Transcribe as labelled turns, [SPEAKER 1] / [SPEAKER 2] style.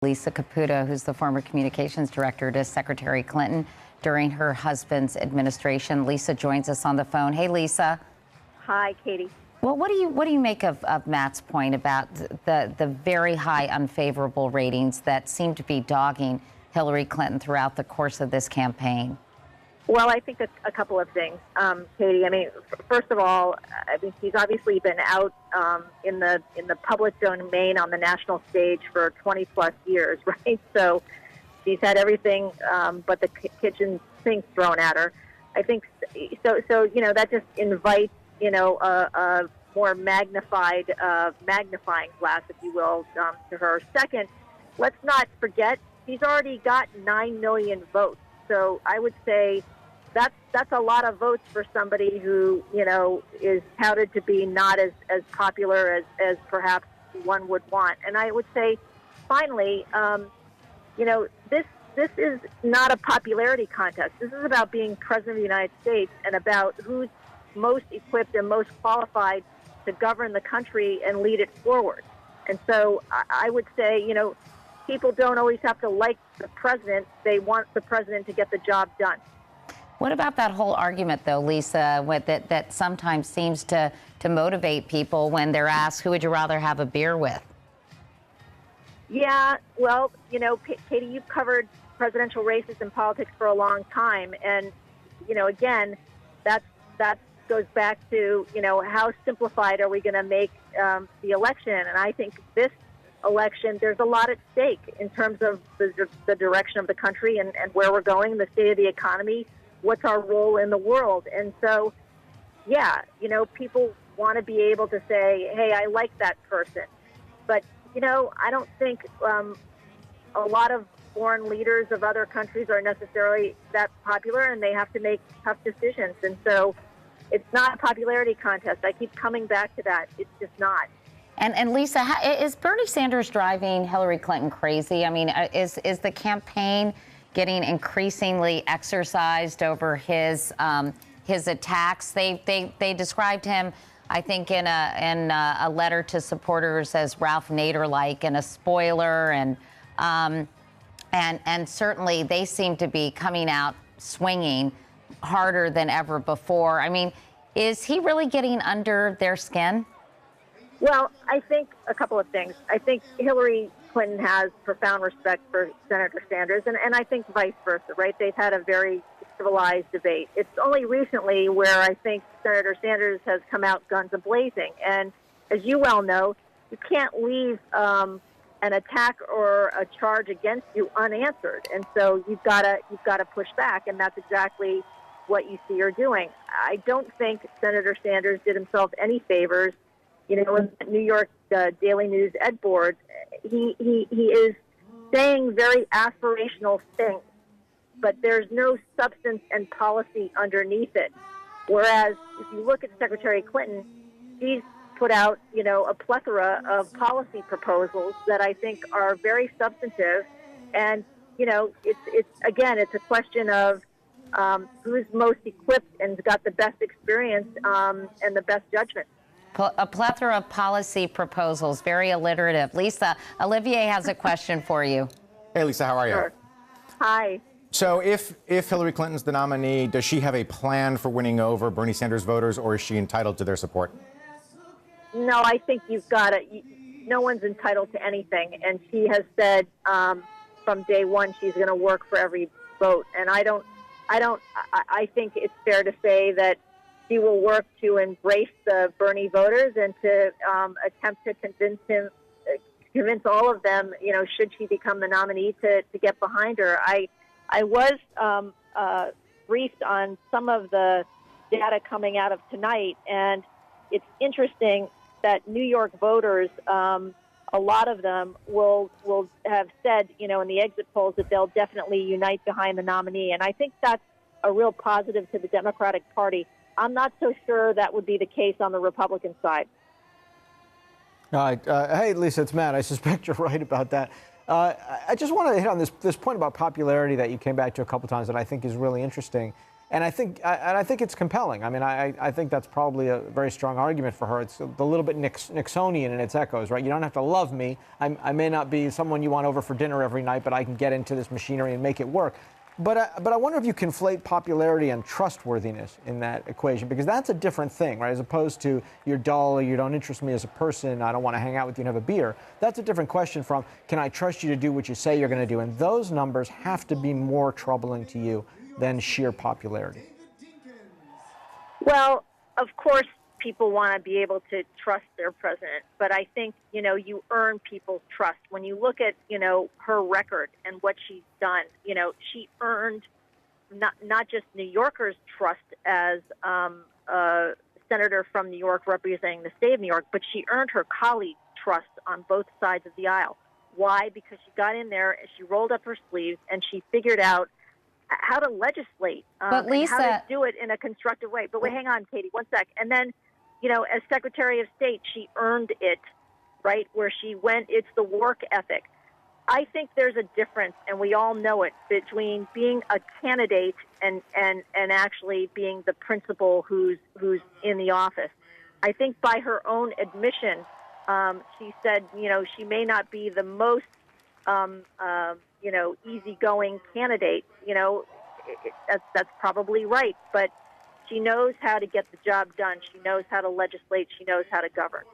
[SPEAKER 1] Lisa Caputo, who's the former communications director to Secretary Clinton during her husband's administration. Lisa joins us on the phone. Hey, Lisa.
[SPEAKER 2] Hi, Katie.
[SPEAKER 1] Well, what do you make of Matt's point about the very high unfavorable ratings that seem to be dogging Hillary Clinton throughout the course of this campaign?
[SPEAKER 2] Well, I think a couple of things, Katie. I mean, first of all, I mean, she's obviously been out in the public domain on the national stage for 20 plus years, right? So she's had everything but the kitchen sink thrown at her. I think so. You know, that just invites a more magnifying glass, if you will, to her. Second, let's not forget she's already got 9 million votes. So I would say that's a lot of votes for somebody who, is touted to be not as popular as perhaps one would want. And I would say, finally, this is not a popularity contest. This is about being president of the United States and about who's most equipped and most qualified to govern the country and lead it forward. And so I would say, people don't always have to like the president. They want the president to get the job done.
[SPEAKER 1] What about that whole argument, though, Lisa, that sometimes seems to motivate people when they're asked, who would you rather have a beer with?
[SPEAKER 2] Yeah, well, Katie, you've covered presidential races and politics for a long time. And, again, that goes back to, how simplified are we going to make the election? And I think this election, there's a lot at stake in terms of the direction of the country and where we're going, the state of the economy, what's our role in the world. And so, yeah, people want to be able to say, hey, I like that person. But, I don't think a lot of foreign leaders of other countries are necessarily that popular, and they have to make tough decisions. And so it's not a popularity contest. I keep coming back to that. It's just not.
[SPEAKER 1] And Lisa, is Bernie Sanders driving Hillary Clinton crazy? I mean, is the campaign getting increasingly exercised over his attacks? They described him, I think, in a letter to supporters as Ralph Nader-like and a spoiler, and certainly they seem to be coming out swinging harder than ever before. I mean, is he really getting under their skin?
[SPEAKER 2] Well, I think a couple of things. I think Hillary Clinton has profound respect for Senator Sanders, and I think vice versa, right? They've had a very civilized debate. It's only recently where I think Senator Sanders has come out guns a-blazing. And as you well know, you can't leave an attack or a charge against you unanswered. And so you've got to push back, and that's exactly what you see her doing. I don't think Senator Sanders did himself any favors. In the New York Daily News Ed Board, he is saying very aspirational things, but there's no substance and policy underneath it. Whereas if you look at Secretary Clinton, she's put out, a plethora of policy proposals that I think are very substantive. And, it's a question of who's most equipped and got the best experience and the best judgment.
[SPEAKER 1] A plethora of policy proposals, very alliterative. Lisa, Olivier has a question for you.
[SPEAKER 3] Hey, Lisa, how are you?
[SPEAKER 2] Sure. Hi.
[SPEAKER 3] So if Hillary Clinton's the nominee, does she have a plan for winning over Bernie Sanders voters, or is she entitled to their support?
[SPEAKER 2] No, I think you've got to. No one's entitled to anything. And she has said from day one she's going to work for every vote. And I think it's fair to say that she will work to embrace the Bernie voters and to attempt to convince all of them, should she become the nominee, to get behind her. I was briefed on some of the data coming out of tonight, and it's interesting that New York voters, a lot of them will have said, in the exit polls that they'll definitely unite behind the nominee. And I think that's a real positive to the Democratic Party. I'm not so sure that would be the case on the Republican side.
[SPEAKER 4] All right. Hey, Lisa, it's Matt. I suspect you're right about that. I just want to hit on this point about popularity that you came back to a couple times that I think is really interesting. And I think it's compelling. I mean, I think that's probably a very strong argument for her. It's a little bit Nixonian in its echoes, right? You don't have to love me. I may not be someone you want over for dinner every night, but I can get into this machinery and make it work. But I wonder if you conflate popularity and trustworthiness in that equation, because that's a different thing, right? As opposed to you're dull, or you don't interest me as a person, I don't want to hang out with you and have a beer. That's a different question from, can I trust you to do what you say you're going to do? And those numbers have to be more troubling to you than sheer popularity.
[SPEAKER 2] Well, of course, people want to be able to trust their president, but I think, you earn people's trust. When you look at, her record and what she's done, she earned not just New Yorkers' trust as a senator from New York representing the state of New York, but she earned her colleagues' trust on both sides of the aisle. Why? Because she got in there and she rolled up her sleeves and she figured out how to legislate
[SPEAKER 1] But Lisa,
[SPEAKER 2] and how to do it in a constructive way. But wait, hang on, Katie, one sec. And then, as Secretary of State, she earned it, right? Where she went, it's the work ethic. I think there's a difference, and we all know it, between being a candidate and actually being the principal who's in the office. I think by her own admission, she said, she may not be the most easygoing candidate. That's probably right. But she knows how to get the job done. She knows how to legislate. She knows how to govern.